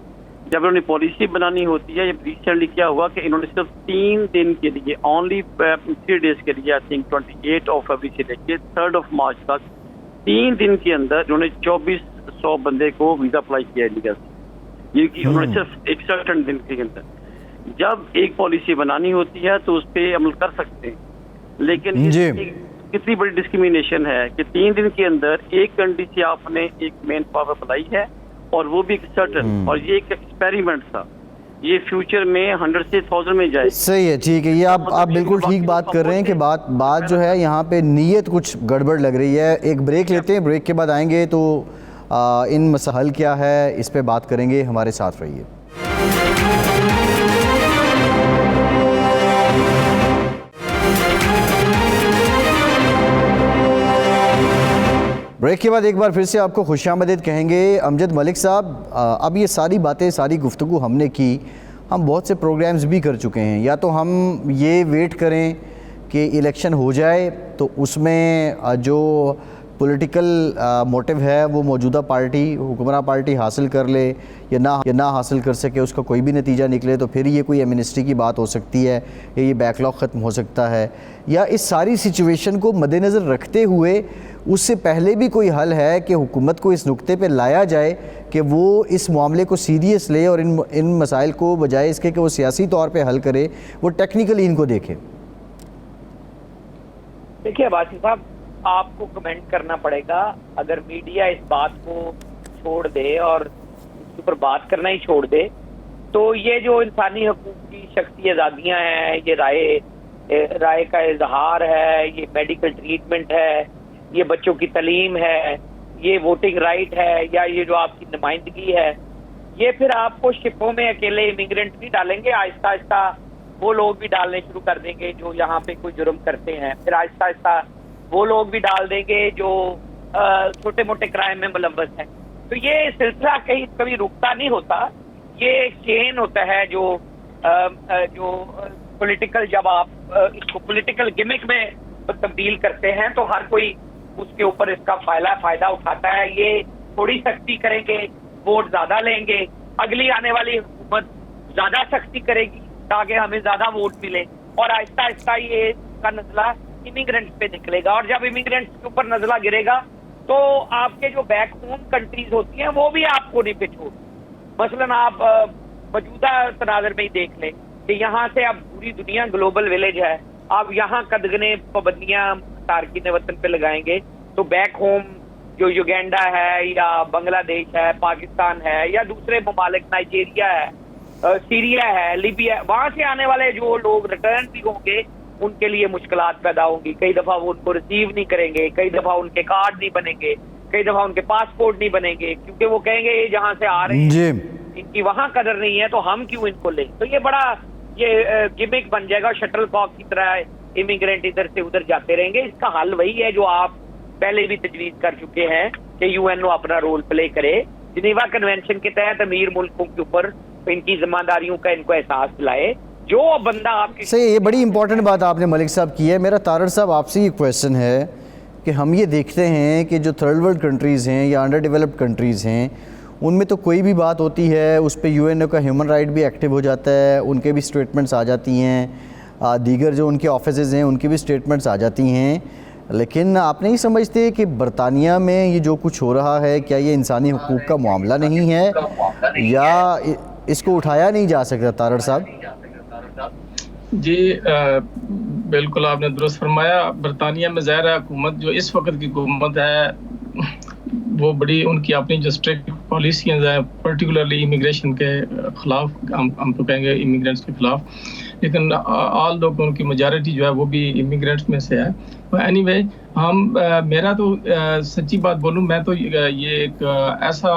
جب انہوں نے پالیسی بنانی ہوتی ہے, یہ ریسنٹلی کیا ہوا کہ انہوں نے صرف 3 دن کے لیے, اونلی 3 days کے لیے, آئی تھنک 28 فروری سے لے کے 3 مارچ تک 3 دن کے اندر انہوں نے 2400 بندے کو ویزا اپلائی کیا انڈیا سے. یہ کہ انہوں نے صرف ایک سرٹن دن کے اندر. جب ایک پالیسی بنانی ہوتی ہے تو اس پہ عمل کر سکتے ہیں, لیکن کتنی بڑی ڈسکریمنیشن ہے کہ 3 دن کے اندر ایک کنٹری سے آپ نے ایک مین پاور بنائی ہے اور وہ بھی ایک سرٹن, اور یہ ایک ایکسپیریمنٹ تھا, یہ فیوچر میں 100 سے 1000 میں جائے. صحیح ہے, ٹھیک ہے, یہ آپ بالکل ٹھیک بات کر رہے ہیں کہ بات جو ہے یہاں پہ نیت کچھ گڑبڑ لگ رہی ہے. ایک بریک لیتے ہیں, بریک کے بعد آئیں گے تو ان مسائل کیا ہے اس پہ بات کریں گے. ہمارے ساتھ رہیے. بریک کے بعد ایک بار پھر سے آپ کو خوش آمدید کہیں گے. امجد ملک صاحب, اب یہ ساری باتیں, ساری گفتگو ہم نے کی, ہم بہت سے پروگرامز بھی کر چکے ہیں. یا تو ہم یہ ویٹ کریں کہ الیکشن ہو جائے تو اس میں جو پولیٹیکل موٹیو ہے وہ موجودہ پارٹی, حکمراں پارٹی حاصل کر لے یا نہ حاصل کر سکے, اس کا کوئی بھی نتیجہ نکلے تو پھر یہ کوئی ایمنسٹی کی بات ہو سکتی ہے یا یہ بیک لاگ ختم ہو سکتا ہے. یا اس ساری سچویشن کو مد نظر رکھتے ہوئے اس سے پہلے بھی کوئی حل ہے کہ حکومت کو اس نقطے پہ لایا جائے کہ وہ اس معاملے کو سیریس لے اور ان مسائل کو بجائے اس کے کہ وہ سیاسی طور پہ حل کرے, وہ ٹیکنیکلی ان کو دیکھے. دیکھیے عباسی صاحب, آپ کو کمنٹ کرنا پڑے گا. اگر میڈیا اس بات کو چھوڑ دے اور اس کے اوپر بات کرنا ہی چھوڑ دے تو یہ جو انسانی حقوق کی شخصی آزادیاں ہیں, یہ رائے کا اظہار ہے, یہ میڈیکل ٹریٹمنٹ ہے, یہ بچوں کی تعلیم ہے, یہ ووٹنگ رائٹ ہے, یا یہ جو آپ کی نمائندگی ہے, یہ پھر آپ کو شپوں میں اکیلے امیگرینٹ نہیں ڈالیں گے. آہستہ آہستہ وہ لوگ بھی ڈالنے شروع کر دیں گے جو یہاں پہ کوئی جرم کرتے ہیں. پھر آہستہ آہستہ وہ لوگ بھی ڈال دیں گے جو چھوٹے موٹے کرائم میں ملوث ہیں. تو یہ سلسلہ کبھی رکتا نہیں ہوتا. یہ ایک چین ہوتا ہے جو پولیٹیکل, جب آپ اس کو پولیٹیکل گمک میں تبدیل کرتے ہیں تو ہر کوئی اس کے اوپر اس کا فائدہ اٹھاتا ہے. یہ تھوڑی سختی کریں گے, ووٹ زیادہ لیں گے, اگلی آنے والی حکومت زیادہ سختی کرے گی تاکہ ہمیں زیادہ ووٹ ملے, اور آہستہ آہستہ یہ کا نزلہ امیگرینٹس پہ نکلے گا. اور جب امیگرینٹس کے اوپر نزلہ گرے گا تو آپ کے جو بیک ہوم کنٹریز ہوتی ہیں وہ بھی آپ کو نہیں پچھوڑ. مثلاً آپ موجودہ تناظر میں ہی دیکھ لیں کہ یہاں سے اب پوری دنیا گلوبل ولیج ہے. آپ یہاں قدغنے پابندیاں تارکین وطن پہ لگائیں گے تو بیک ہوم جو یوگینڈا ہے یا بنگلہ دیش ہے, پاکستان ہے, یا دوسرے ممالک نائجیریا ہے, سیریا ہے, لیبیا ہے, وہاں سے آنے والے جو لوگ ریٹرن بھی ہوں گے ان کے لیے مشکلات پیدا ہوں گی. کئی دفعہ وہ ان کو ریسیو نہیں کریں گے, کئی دفعہ ان کے کارڈ نہیں بنیں گے, کئی دفعہ ان کے پاسپورٹ نہیں بنیں گے, کیونکہ وہ کہیں گے یہ جہاں سے آ رہے ہیں ان کی وہاں قدر نہیں ہے تو ہم کیوں ان کو لیں. تو یہ بڑا گمک بن جائے گا, شٹل کاک کی طرح امیگرینٹ ادھر سے ادھر جاتے رہیں گے. اس کا حل وہی ہے جو آپ پہلے بھی تجویز کر چکے ہیں کہ یو این او اپنا رول پلے کرے, جنیوا کنونشن کے تحت امیر ملکوں کے اوپر ان کی ذمہ داریوں کا ان کو احساس دلائے. جو بندہ آپ کی صحیح, یہ بڑی امپورٹنٹ بات آپ نے ملک صاحب کی ہے. میرا طارڑ صاحب آپ سے یہ کویسچن ہے کہ ہم یہ دیکھتے ہیں کہ جو تھرڈ ورلڈ کنٹریز ہیں یا انڈر ڈیولپڈ کنٹریز ہیں ان میں تو کوئی بھی بات ہوتی ہے اس پہ یو این او کا ہیومن رائٹ بھی ایکٹیو ہو جاتا ہے, ان کے بھی سٹیٹمنٹس آ جاتی ہیں, دیگر جو ان کے آفیسز ہیں ان کی بھی سٹیٹمنٹس آ جاتی ہیں. لیکن آپ نہیں سمجھتے کہ برطانیہ میں یہ جو کچھ ہو رہا ہے کیا یہ انسانی حقوق کا معاملہ نہیں ہے یا اس کو اٹھایا نہیں جا سکتا؟ طارڑ صاحب جی بالکل آپ نے درست فرمایا. برطانیہ میں ظاہر ہے حکومت جو اس وقت کی حکومت ہے وہ بڑی ان کی اپنی جو اسٹرکٹ پالیسیاں ہیں پرٹیکولرلی امیگریشن کے خلاف, ہم تو کہیں گے امیگرینٹس کے خلاف, لیکن آل لوگ ان کی میجارٹی جو ہے وہ بھی امیگرینٹس میں سے ہے. اینی وے میرا تو سچی بات بولوں میں تو یہ ایک ایسا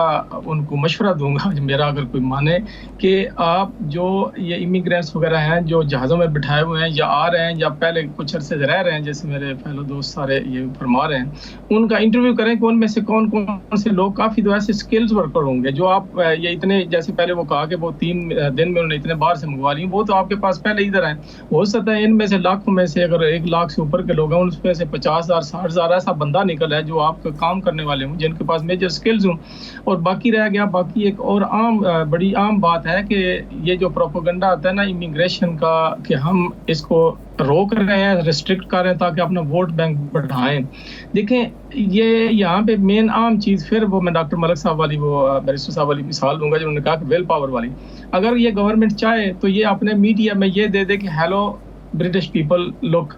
ان کو مشورہ دوں گا میرا اگر کوئی مانے کہ آپ جو یہ امیگرینٹس وغیرہ ہیں جو جہازوں میں بٹھائے ہوئے ہیں یا آ رہے ہیں یا پہلے کچھ عرصے سے رہ رہے ہیں جیسے میرے فیلو دوست سارے یہ فرما رہے ہیں ان کا انٹرویو کریں کہ ان میں سے کون کون سے لوگ کافی تو ایسے اسکلز ورکر ہوں گے جو آپ یہ اتنے جیسے پہلے وہ کہا کہ وہ 3 دن میں انہوں نے اتنے باہر سے منگوا لی وہ تو آپ کے پاس پہلے ادھر ہیں. ہو سکتا ہے ان میں سے لاکھوں میں سے اگر 1 لاکھ سے اوپر کے لوگ ہیں ان میں سے 50,000 60,000 ایسا بندہ نکل ہے جو آپ کا کام کرنے والے ہوں جن کے پاس میجر سکلز ہوں. اور باقی رہ گیا باقی ایک اور بڑی عام بات ہے کہ یہ جو پروپیگنڈا آتا ہے نا امیگریشن کا کہ ہم اس کو روک رہے ہیں ریسٹرکٹ کر رہے ہیں تاکہ اپنا ووٹ بینک بڑھائیں. دیکھیں یہ یہاں پہ مین عام چیز پھر وہ میں ڈاکٹر ملک صاحب والی وہ بیرسٹر صاحب والی مثال دوں گا جنہوں نے کہا کہ ویل پاور والی. اگر یہ گورنمنٹ چاہے تو یہ اپنے میڈیا میں یہ دے دے کہ ہیلو برٹش پیپل لک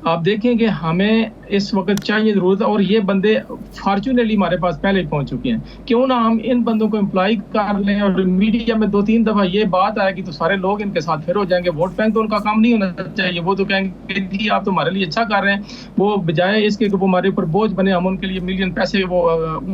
آپ دیکھیں کہ ہمیں اس وقت چاہیے ضرورت ہے اور یہ بندے فارچونیٹلی ہمارے پاس پہلے پہنچ چکے ہیں. کیوں نہ ہم ان بندوں کو امپلائی کر لیں اور میڈیا میں 2-3 دفعہ یہ بات آئے گی تو سارے لوگ ان کے ساتھ پھر ہو جائیں گے. ووٹ بینک تو ان کا کام نہیں ہونا چاہیے. وہ تو کہیں گے جی آپ تو ہمارے لیے اچھا کر رہے ہیں. وہ بجائے اس کے کہ وہ ہمارے اوپر بوجھ بنے ہم ان کے لیے ملین پیسے وہ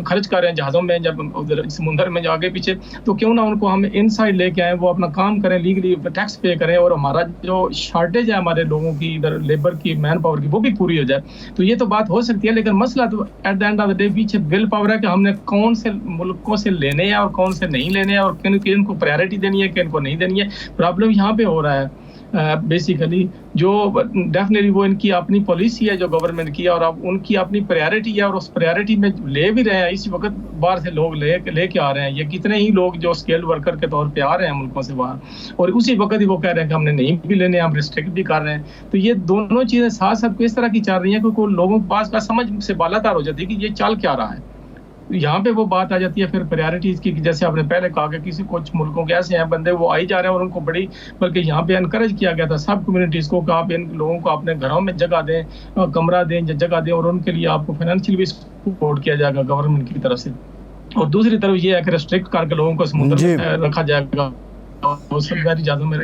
خرچ کر رہے ہیں جہازوں میں جب ادھر سمندر میں آگے پیچھے تو کیوں نہ ان کو ہم ان سائڈ لے کے آئیں وہ اپنا کام کریں لیگلی ٹیکس پے کریں اور ہمارا جو شارٹیج ہے ہمارے لوگوں کی ادھر لیبر کی مین پاور کی وہ بھی پوری ہو جائے. تو یہ تو بات ہو سکتی ہے لیکن مسئلہ تو at the end of the day پیچھے ول پاور ہے کہ ہم نے کون سے ملکوں سے لینے ہیں اور کون سے نہیں لینے ہیں اور کن کو پرائیورٹی دینی ہے کن کو نہیں دینی ہے. پرابلم یہاں پہ ہو رہا ہے بیسیکلی جو ڈیفینیٹلی وہ ان کی اپنی پالیسی ہے جو گورنمنٹ کی اور اب ان کی اپنی پرائیورٹی ہے اور اس پرائیورٹی میں لے بھی رہے ہیں اسی وقت باہر سے لوگ لے کے آ رہے ہیں. یہ کتنے ہی لوگ جو اسکیلڈ ورکر کے طور پہ آ رہے ہیں ملکوں سے باہر اور اسی وقت ہی وہ کہہ رہے ہیں کہ ہم نے نہیں بھی لینے ہم ریسٹرکٹ بھی کر رہے ہیں. تو یہ دونوں چیزیں ساتھ ساتھ اس طرح کی چل رہی ہیں کہ لوگوں کے پاس کا سمجھ سے بالا تار ہو جاتی ہے کہ یہ چل کیا رہا ہے. یہاں پہ وہ بات آ جاتی ہے پھر پرائیورٹیز کی جیسے آپ نے پہلے کہا کہ کسی کچھ ملکوں کے ایسے ہیں بندے وہ آئی جا رہے ہیں اور ان کو بڑی بلکہ یہاں پہ انکریج کیا گیا تھا سب کمیونٹیز کو کہ آپ ان لوگوں کو اپنے گھروں میں جگہ دیں کمرہ دیں جگہ دیں اور ان کے لیے آپ کو فائنینشیل بھی سپورٹ کیا جائے گا گورنمنٹ کی طرف سے. اور دوسری طرف یہ ہے کہ ریسٹرکٹ کر کے لوگوں کو سمندر میں رکھا جائے گا.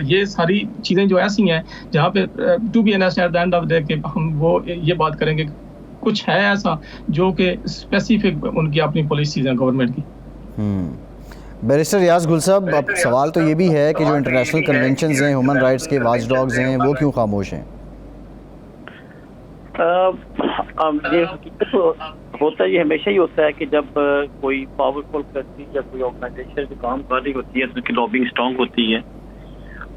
یہ ساری چیزیں جو ایسی ہیں جہاں پہ to be honest at the end of the day کہ ہم وہ یہ بات کریں گے کچھ ہے ایسا جو کہ اسپیسیفک ان کی اپنی پالیسیز ہیں گورنمنٹ کی. بیرسٹر ریاض گل صاحب اب سوال تو یہ بھی ہے کہ جو انٹرنیشنل کنونشنز ہیں ہیومن رائٹس کے واچ ڈاگز ہیں وہ کیوں خاموش ہیں؟ یہ حقیقت ہوتا ہے یہ ہمیشہ ہی ہوتا ہے کہ جب کوئی پاورفل کنٹری یا کوئی آرگنائزیشن جو کام کر رہی ہوتی ہے تو اس کی لابنگ اسٹرانگ ہوتی ہے.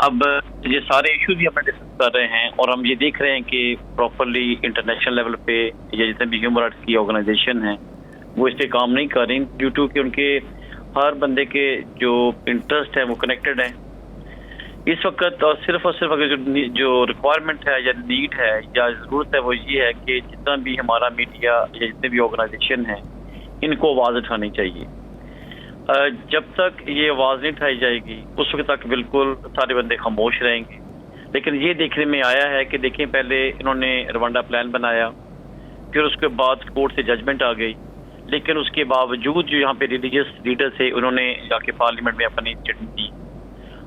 اب یہ سارے ایشوز ہی ہم ڈسکس کر رہے ہیں اور ہم یہ دیکھ رہے ہیں کہ پراپرلی انٹرنیشنل لیول پہ یا جتنے بھی ہیومن رائٹس کی آرگنائزیشن ہیں وہ اس پہ کام نہیں کر رہی ڈیو ٹو کہ ان کے ہر بندے کے جو انٹرسٹ ہے وہ کنیکٹڈ ہیں. اس وقت اور صرف اگر جو ریکوائرمنٹ ہے یا نیڈ ہے یا ضرورت ہے وہ یہ ہے کہ جتنا بھی ہمارا میڈیا یا جتنے بھی آرگنائزیشن ہیں ان کو آواز اٹھانی چاہیے. جب تک یہ آواز نہیں اٹھائی جائے گی اس وقت تک بالکل سارے بندے خاموش رہیں گے. لیکن یہ دیکھنے میں آیا ہے کہ دیکھیں پہلے انہوں نے روانڈا پلان بنایا پھر اس کے بعد کورٹ سے ججمنٹ آ گئی لیکن اس کے باوجود جو یہاں پہ ریلیجیس لیڈر تھے انہوں نے جا کے پارلیمنٹ میں اپنی اسٹیٹمنٹ دی.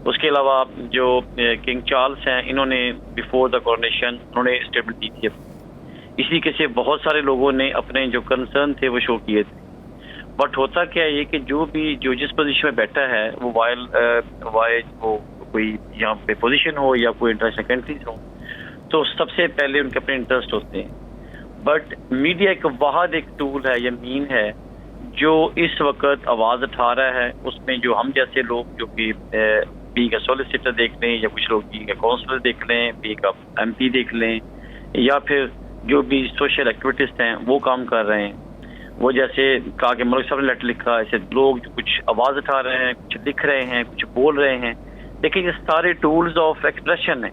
اس کے علاوہ جو کنگ چارلس ہیں انہوں نے بیفور دا کورونیشن انہوں نے اسٹیٹمنٹ دی تھی. اسی کے سے بہت سارے لوگوں نے اپنے جو کنسرن تھے وہ شو کیے تھے. بٹ ہوتا کیا ہے یہ کہ جو جس پوزیشن میں بیٹھا ہے وہ وہ کوئی یہاں پہ پوزیشن ہو یا کوئی انٹرنیشنل کنٹریز ہو تو سب سے پہلے ان کے اپنے انٹرسٹ ہوتے ہیں. بٹ میڈیا ایک واحد ایک ٹول ہے یا مین ہے جو اس وقت آواز اٹھا رہا ہے. اس میں جو ہم جیسے لوگ جو کہ بینگ اے سولیسیٹر دیکھ لیں یا کچھ لوگ بینگ اے کاؤنسلر دیکھ لیں بینگ اے MP دیکھ لیں یا پھر جو بھی سوشل ایکٹیویٹسٹ ہیں وہ کام کر رہے ہیں. وہ جیسے کہا کہ ملک صاحب نے لیٹر لکھا ایسے لوگ جو کچھ آواز اٹھا رہے ہیں کچھ لکھ رہے ہیں کچھ بول رہے ہیں. لیکن یہ سارے ٹولز آف ایکسپریشن ہیں.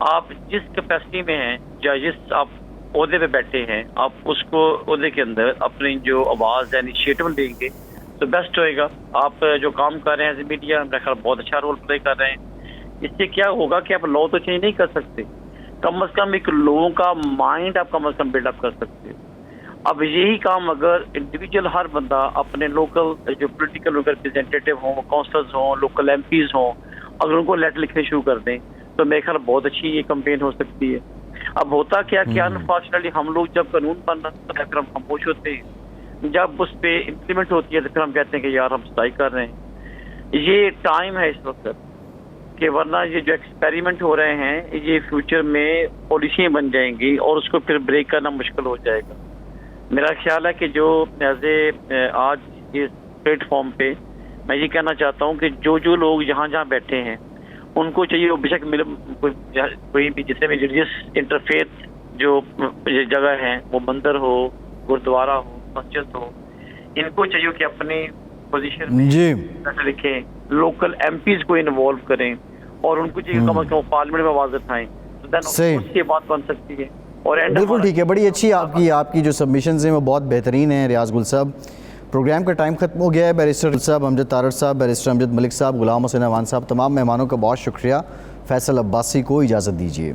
آپ جس کیپیسٹی میں ہیں یا جس آپ عہدے پہ بیٹھے ہیں آپ اس کو عہدے کے اندر اپنی جو آواز ہے انیشیٹو لیں گے تو بیسٹ ہوئے گا. آپ جو کام کر رہے ہیں ایز اے میڈیا میرا خیال بہت اچھا رول پلے کر رہے ہیں. اس سے کیا ہوگا کہ آپ لا تو چینج نہیں کر سکتے کم از کم ایک لوگوں کا مائنڈ آپ کم از کم بلڈ اپ کر سکتے. اب یہی کام اگر انڈیویجول ہر بندہ اپنے لوکل جو پولیٹیکل ریپرزینٹیٹیو ہوں کاؤنسلرز ہوں لوکل MPs ہوں اگر ان کو لیٹر لکھنے شروع کر دیں تو میرے خیال بہت اچھی یہ کمپین ہو سکتی ہے. اب ہوتا کیا کہ انفارچونیٹلی ہم لوگ جب قانون بننا ہے پھر ہم خاموش ہوتے ہیں، جب اس پہ امپلیمنٹ ہوتی ہے تو پھر ہم کہتے ہیں کہ یار ہم صحیح کر رہے ہیں۔ یہ ٹائم ہے اس وقت کہ ورنہ یہ جو ایکسپیریمنٹ ہو رہے ہیں یہ فیوچر میں پالیسیاں بن جائیں گی اور اس کو پھر بریک کرنا مشکل ہو جائے گا۔ میرا خیال ہے کہ جو ایز اے آج اس پلیٹ فارم پہ میں یہ کہنا چاہتا ہوں کہ جو لوگ جہاں بیٹھے ہیں ان کو چاہیے بے شک کوئی بھی جتنے بھی ریلیجیس انٹرفیتھ جو جگہ ہیں، وہ مندر ہو، گردوارہ ہو، مسجد ہو، ان کو چاہیے کہ اپنی پوزیشن میں جی لکھیں، لوکل ایم پیز کو انوالو کریں اور ان کو چاہیے کم از کم پارلیمنٹ میں آواز اٹھائیں، صحیح، اس کی بات بن سکتی ہے۔ اور بالکل ٹھیک ہے، بڑی اچھی آپ کی جو سبمیشنز ہیں وہ بہت بہترین ہیں ریاض گل صاحب۔ پروگرام کا ٹائم ختم ہو گیا ہے۔ بیرسٹر صاحب، امجد تارڑ صاحب، بیرسٹر امجد ملک صاحب، غلام حسین اعوان صاحب، تمام مہمانوں کا بہت شکریہ۔ فیصل عباسی کو اجازت دیجیے۔